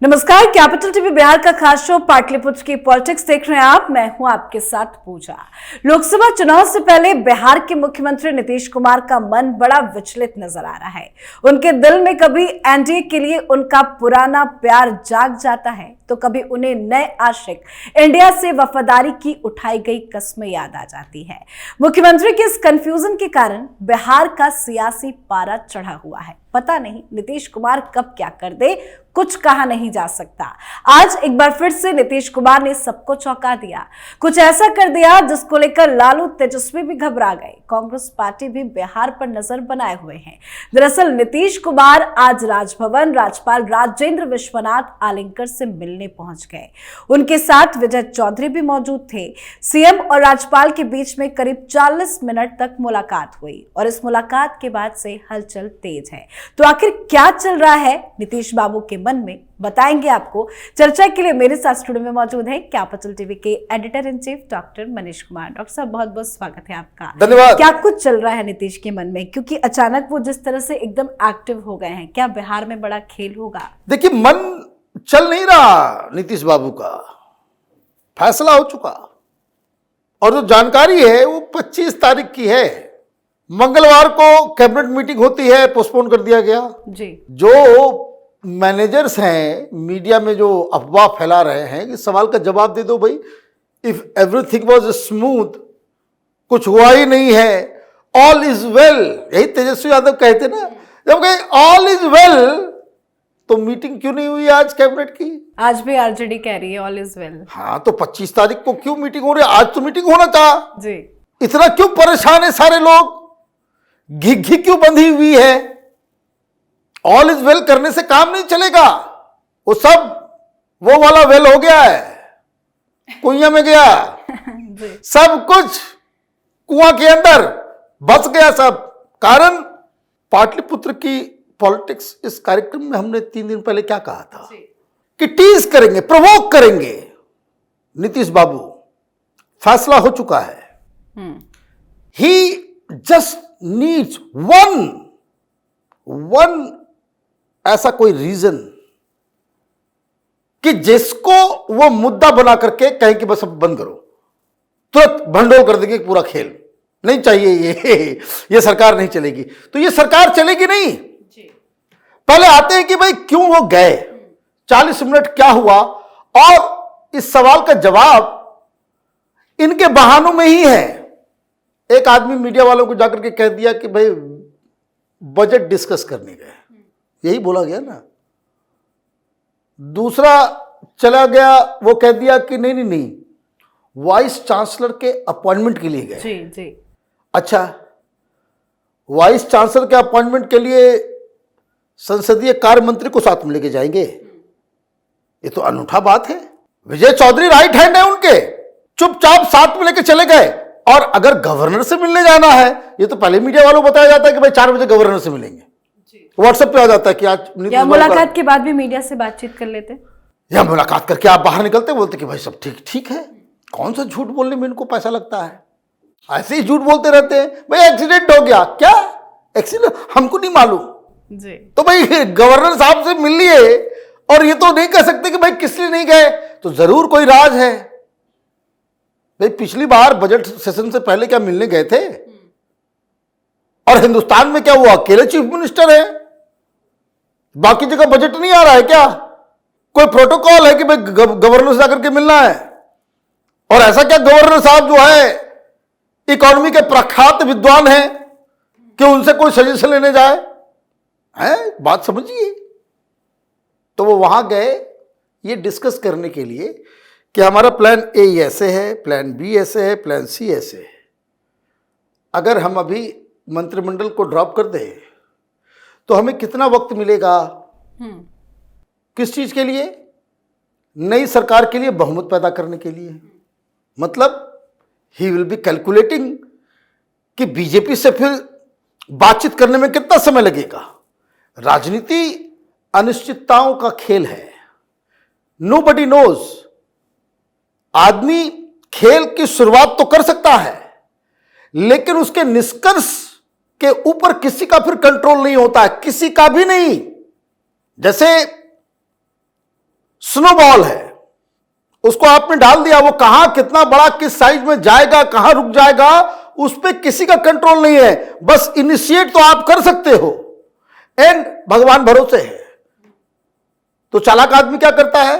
नमस्कार, capital TV Bihar का खास शो पाटलिपुत्र की पॉलिटिक्स देख रहे हैं आप। मैं हूं आपके साथ पूजा। लोकसभा चुनाव से पहले बिहार के मुख्यमंत्री नीतीश कुमार का मन बड़ा विचलित नजर आ रहा है। उनके दिल में कभी एनडीए के लिए उनका पुराना प्यार जाग जाता है तो कभी उन्हें नए आशिक इंडिया से वफादारी की उठाई गई कस्में याद आ जाती है। मुख्यमंत्री के इस कंफ्यूजन के कारण बिहार का सियासी पारा चढ़ा हुआ है। पता नहीं नीतीश कुमार कब क्या कर दे, कुछ कहा नहीं जा सकता। आज एक बार फिर से नीतीश कुमार ने सबको चौंका दिया। कुछ ऐसा कर दिया जिसको लेकर लालू तेजस्वी भी घबरा गए। कांग्रेस पार्टी भी बिहार पर नजर बनाए हुए हैं। दरअसल नीतीश कुमार आज राजभवन राज्यपाल राजेंद्र विश्वनाथ आलिंगर से मिलने पहुंच गए। उनके साथ विजय चौधरी भी मौजूद थे। सीएम और राज्यपाल के बीच में करीब 40 मिनट तक मुलाकात हुई और इस मुलाकात के बाद से हलचल तेज है। तो आखिर क्या चल रहा है नीतीश बाबू के मन में, बताएंगे आपको। चर्चा के लिए मेरे साथ स्टूडियो में मौजूद है कैपिटल टीवी के editor in chief doctor Manish Kumar. Doctor साहब, बहुत बहुत स्वागत है आपका। धन्यवाद। क्या कुछ चल रहा है नीतीश के मन में, क्योंकि अचानक वो जिस तरह से एकदम एक्टिव हो गए हैं, क्या बिहार में बड़ा खेल होगा? देखिए, मन चल नहीं रहा नीतीश बाबू का, फैसला हो चुका और जो जानकारी है वो 25 तारीख की है। मंगलवार को कैबिनेट मीटिंग होती है, पोस्टपोन कर दिया गया जी। जो मैनेजर्स हैं मीडिया में जो अफवाह फैला रहे हैं कि सवाल का जवाब दे दो भाई, इफ एवरीथिंग वाज स्मूथ, कुछ हुआ ही नहीं है, ऑल इज वेल, यही तेजस्वी यादव कहते ना, जब कहे ऑल इज वेल तो मीटिंग क्यों नहीं हुई आज कैबिनेट की? आज भी आरजेडी कह रही है ऑल इज वेल। हाँ, तो 25 तारीख को क्यों मीटिंग हो रही है? आज तो मीटिंग होना था जी। इतना क्यों परेशान है सारे लोग? घी क्यों बंधी हुई है? ऑल इज वेल करने से काम नहीं चलेगा। वो सब वो वाला वेल हो गया है, कुइया में गया सब कुछ कुआं के अंदर बस गया सब। कारण पाटलिपुत्र की पॉलिटिक्स इस कार्यक्रम में हमने 3 दिन पहले क्या कहा था कि टीज करेंगे, प्रोवोक करेंगे नीतीश बाबू। फैसला हो चुका है। ही जस्ट नीड्स वन ऐसा कोई रीजन कि जिसको वो मुद्दा बना करके कहें कि बस अब बंद करो, तुरंत भंडोल कर देंगे पूरा खेल। नहीं चाहिए ये सरकार नहीं चलेगी। तो ये सरकार चलेगी नहीं। पहले आते हैं कि भाई क्यों वो गए, 40 मिनट क्या हुआ, और इस सवाल का जवाब इनके बहानों में ही है। एक आदमी मीडिया वालों को जाकर के कह दिया कि भाई बजट डिस्कस करने गए, यही बोला गया ना। दूसरा चला गया, वो कह दिया कि नहीं वाइस चांसलर के अपॉइंटमेंट के लिए गए। जी जी। अच्छा, वाइस चांसलर के अपॉइंटमेंट के लिए संसदीय कार्य मंत्री को साथ में लेके जाएंगे? ये तो अनूठा बात है। विजय चौधरी राइट हैंड है उनके, चुपचाप साथ में लेके चले गए। और अगर गवर्नर से मिलने जाना है, ये तो पहले मीडिया वालों को बताया जाता है कि भाई 4 बजे गवर्नर से मिलेंगे, व्हाट्सएप पे आ जाता है कि आज। या मुलाकात के बाद भी मीडिया से बातचीत कर लेते, या मुलाकात करके आप बाहर निकलते बोलते कि भाई सब ठीक है। कौन सा झूठ बोलने में इनको पैसा लगता है? ऐसे ही झूठ बोलते रहते हैं। भाई एक्सीडेंट हो गया, क्या एक्सीडेंट हमको नहीं मालूम जी। तो भाई गवर्नर साहब से मिल लिए, और ये तो नहीं कह सकते कि भाई किस लिए नहीं गए, तो जरूर कोई राज है। भाई पिछली बार बजट सेशन से पहले क्या मिलने गए थे? और हिंदुस्तान में क्या वो अकेले चीफ मिनिस्टर है? बाकी जगह बजट नहीं आ रहा है क्या? कोई प्रोटोकॉल है कि भाई गवर्नर से जाकर के मिलना है? और ऐसा क्या गवर्नर साहब जो है इकोनॉमी के प्रख्यात विद्वान हैं कि उनसे कोई सजेशन लेने जाए? है, बात समझिए। तो वो वहां गए ये डिस्कस करने के लिए कि हमारा प्लान ए ऐसे है, प्लान बी ऐसे है, प्लान सी ऐसे है। अगर हम अभी मंत्रिमंडल को ड्रॉप कर दें तो हमें कितना वक्त मिलेगा? किस चीज के लिए? नई सरकार के लिए बहुमत पैदा करने के लिए। मतलब ही विल बी कैलकुलेटिंग कि बीजेपी से फिर बातचीत करने में कितना समय लगेगा। राजनीति अनिश्चितताओं का खेल है। Nobody knows. आदमी खेल की शुरुआत तो कर सकता है, लेकिन उसके निष्कर्ष के ऊपर किसी का फिर कंट्रोल नहीं होता है, किसी का भी नहीं। जैसे स्नोबॉल है, उसको आपने डाल दिया, वो कहां कितना बड़ा किस साइज में जाएगा, कहां रुक जाएगा, उस पर किसी का कंट्रोल नहीं है। बस इनिशिएट तो आप कर सकते हो, एंड भगवान भरोसे है। तो चालाक आदमी क्या करता है?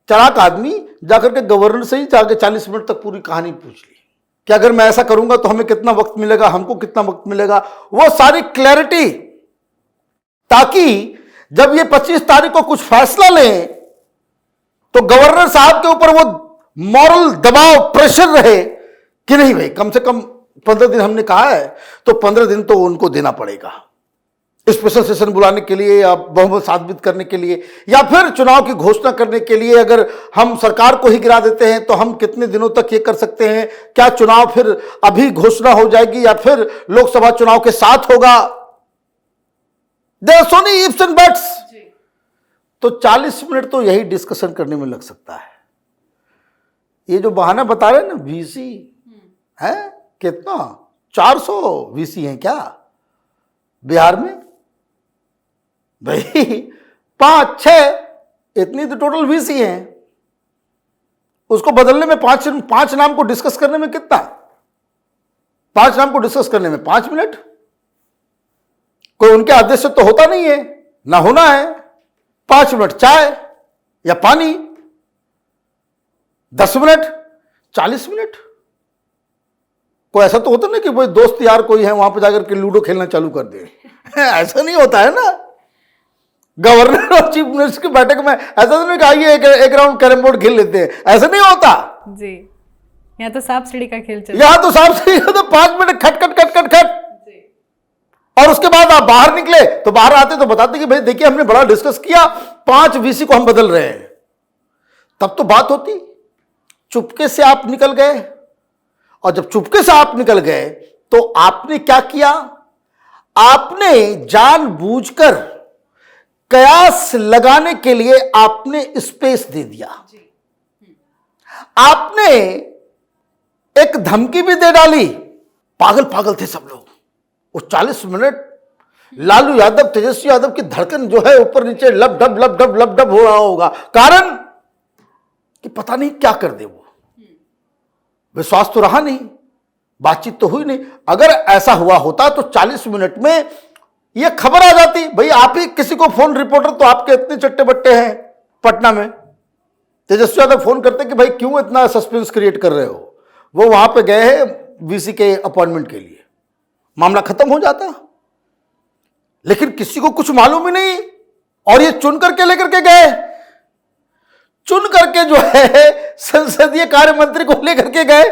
चालाक आदमी जाकर के गवर्नर से ही जाके 40 मिनट तक पूरी कहानी पूछ ली कि अगर मैं ऐसा करूंगा तो हमें कितना वक्त मिलेगा, हमको कितना वक्त मिलेगा, वो सारी क्लैरिटी, ताकि जब ये 25 तारीख को कुछ फैसला लें तो गवर्नर साहब के ऊपर वो मॉरल दबाव, प्रेशर रहे कि नहीं भाई, कम से कम 15 दिन हमने कहा है तो 15 दिन तो उनको देना पड़ेगा, स्पेशल सेशन बुलाने के लिए या बहुमत साबित करने के लिए, या फिर चुनाव की घोषणा करने के लिए। अगर हम सरकार को ही गिरा देते हैं तो हम कितने दिनों तक ये कर सकते हैं? क्या चुनाव फिर अभी घोषणा हो जाएगी या फिर लोकसभा चुनाव के साथ होगा? There are so many ifs and buts. तो 40 मिनट तो यही डिस्कशन करने में लग सकता है। ये जो बहाना बता रहे हैं ना, वीसी है कितना, 400 वीसी हैं क्या बिहार में? भाई 5-6 इतनी तो टोटल वीसी हैं। उसको बदलने में 5 नाम को डिस्कस करने में कितना? 5 नाम को डिस्कस करने में 5 मिनट। कोई उनके आदेश से तो होता नहीं है, ना होना है। 5 मिनट चाय या पानी, 10 मिनट, 40 मिनट। कोई ऐसा तो होता नहीं कि कोई दोस्त यार कोई है वहां पर जाकर के लूडो खेलना चालू कर दे। ऐसा नहीं होता है ना। गवर्नर और चीफ मिनिस्टर की बैठक में ऐसा तो नहीं कहा एक राउंड कैरम बोर्ड खेल लेते हैं, ऐसा नहीं होता जी। यहाँ तो सांप सीढ़ी का खेल चल, यहाँ तो सांप सीढ़ी का तो 5 मिनट खट खट खट खट खट। और उसके बाद आप बाहर निकले तो बाहर आते तो बताते कि भाई देखिए हमने बड़ा डिस्कस किया, 5 वीसी को हम बदल रहे हैं। तब तो बात होती। चुपके से आप निकल गए, और जब चुपके से आप निकल गए तो आपने क्या किया? आपने जानबूझकर कयास लगाने के लिए आपने स्पेस दे दिया। आपने एक धमकी भी दे डाली। पागल पागल थे सब लोग। वो 40 मिनट लालू यादव, तेजस्वी यादव की धड़कन जो है ऊपर नीचे लब डब लब डब लब डब हो रहा होगा। कारण कि पता नहीं क्या कर दे वो। विश्वास तो रहा नहीं, बातचीत तो हुई नहीं। अगर ऐसा हुआ होता तो 40 मिनट में यह खबर आ जाती, भाई आप ही किसी को फोन, रिपोर्टर तो आपके इतने चट्टे बट्टे हैं पटना में। तेजस्वी यादव फोन करते कि भाई क्यों इतना सस्पेंस क्रिएट कर रहे हो। वो वहां पे गए हैं वीसी के अपॉइंटमेंट के लिए, मामला खत्म हो जाता। लेकिन किसी को कुछ मालूम ही नहीं, और ये चुन करके लेकर के गए। चुन करके जो है संसदीय कार्य मंत्री को लेकर के गए।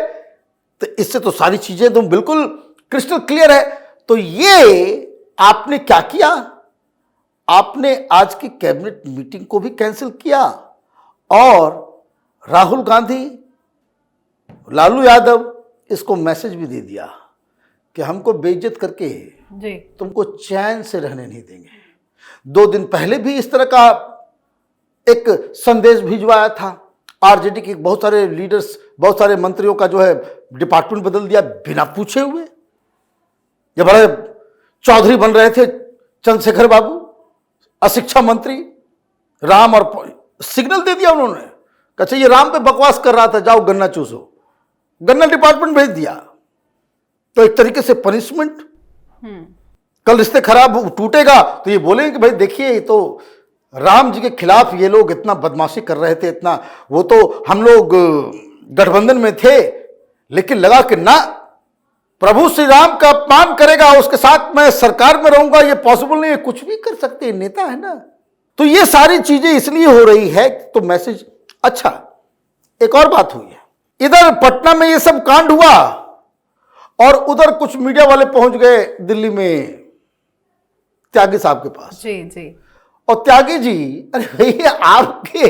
तो इससे तो सारी चीजें तो बिल्कुल क्रिस्टल क्लियर है। तो ये आपने क्या किया? आपने आज की कैबिनेट मीटिंग को भी कैंसिल किया, और राहुल गांधी, लालू यादव इसको मैसेज भी दे दिया कि हमको बेइज्जत करके जी तुमको चैन से रहने नहीं देंगे। 2 दिन पहले भी इस तरह का एक संदेश भिजवाया था। आरजेडी के बहुत सारे लीडर्स, बहुत सारे मंत्रियों का जो है डिपार्टमेंट बदल दिया बिना पूछे हुए। जब बड़े चौधरी बन रहे थे चंद्रशेखर बाबू, अशिक्षा मंत्री, राम, और सिग्नल दे दिया उन्होंने। अच्छा ये राम पे बकवास कर रहा था, जाओ गन्ना चूसो, गन्ना डिपार्टमेंट भेज दिया। तो एक तरीके से पनिशमेंट। कल रिश्ते खराब टूटेगा तो ये बोलेंगे कि भाई देखिए ये तो राम जी के खिलाफ ये लोग इतना बदमाशी कर रहे थे, इतना, वो तो हम लोग गठबंधन में थे, लेकिन लगा कि ना, प्रभु श्री राम का अपमान करेगा उसके साथ मैं सरकार में रहूंगा, ये पॉसिबल नहीं है। कुछ भी कर सकते हैं, नेता है ना। तो ये सारी चीजें इसलिए हो रही है तो मैसेज। अच्छा एक और बात हुई है, इधर पटना में ये सब कांड हुआ और उधर कुछ मीडिया वाले पहुंच गए दिल्ली में त्यागी साहब के पास। जी जी। और त्यागी जी, अरे भैया आपके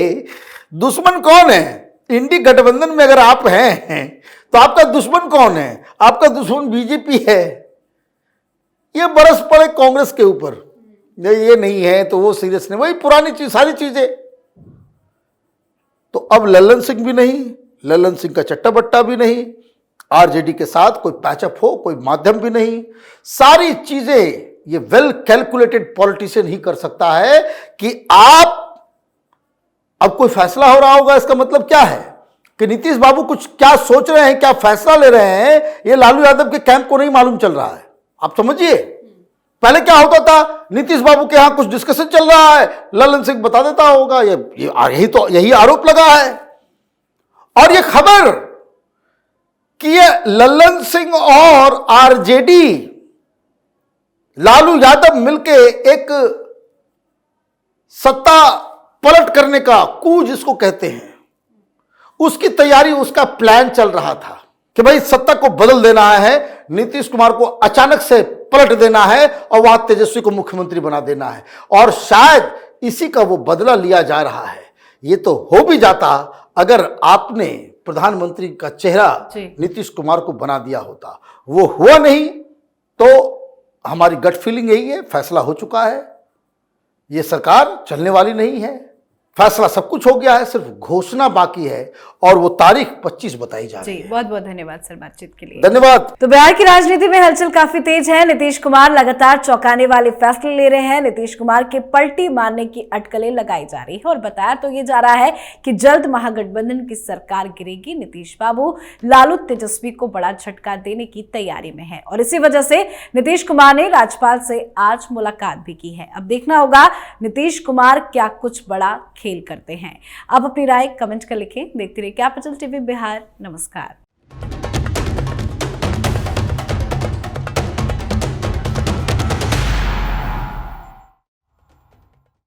दुश्मन कौन है? इंडी गठबंधन में अगर आप हैं तो आपका दुश्मन कौन है? आपका दुश्मन बीजेपी है। ये बरस पड़े कांग्रेस के ऊपर, ये नहीं है तो वो सीरियस नहीं, वही पुरानी चीज, सारी चीजें। तो अब लल्लन सिंह भी नहीं, लल्लन सिंह का चट्टा बट्टा भी नहीं, आरजेडी के साथ कोई पैचअप हो, कोई माध्यम भी नहीं। सारी चीजें ये वेल कैलकुलेटेड पॉलिटिशियन ही कर सकता है कि आप अब कोई फैसला हो रहा होगा, इसका मतलब क्या है कि नीतीश बाबू कुछ क्या सोच रहे हैं, क्या फैसला ले रहे हैं, ये लालू यादव के कैंप को नहीं मालूम चल रहा है। आप समझिए, पहले क्या होता था, नीतीश बाबू के यहां कुछ डिस्कशन चल रहा है, ललन सिंह बता देता होगा, यही आरोप लगा है। और ये खबर कि ये ललन सिंह और आरजेडी लालू यादव मिलके एक सत्ता पलट करने का कूच जिसको कहते हैं, उसकी तैयारी, उसका प्लान चल रहा था कि भाई सत्ता को बदल देना है, नीतीश कुमार को अचानक से पलट देना है और वहां तेजस्वी को मुख्यमंत्री बना देना है। और शायद इसी का वो बदला लिया जा रहा है। ये तो हो भी जाता अगर आपने प्रधानमंत्री का चेहरा नीतीश कुमार को बना दिया होता। वो हुआ नहीं, तो हमारी गट फीलिंग यही है, फैसला हो चुका है, ये सरकार चलने वाली नहीं है। फैसला सब कुछ हो गया है, सिर्फ घोषणा बाकी है और वो तारीख 25 बताई जा रही है। बहुत बहुत धन्यवाद सर बातचीत के लिए। धन्यवाद। तो बिहार की राजनीति में हलचल काफी तेज है। नीतीश कुमार लगातार चौंकाने वाले फैसले ले रहे हैं। नीतीश कुमार के पलटी मारने की अटकलें लगाई जा रही है और बताया तो ये जा रहा है कि जल्द महागठबंधन की सरकार गिरेगी। नीतीश बाबू लालू तेजस्वी को बड़ा झटका देने की तैयारी में है और इसी वजह से नीतीश कुमार ने राज्यपाल से आज मुलाकात भी की है। अब देखना होगा नीतीश कुमार क्या कुछ बड़ा खेल करते हैं। आप अपनी राय कमेंट कर लिखें। देखते रहिए कैपिटल टीवी बिहार। नमस्कार।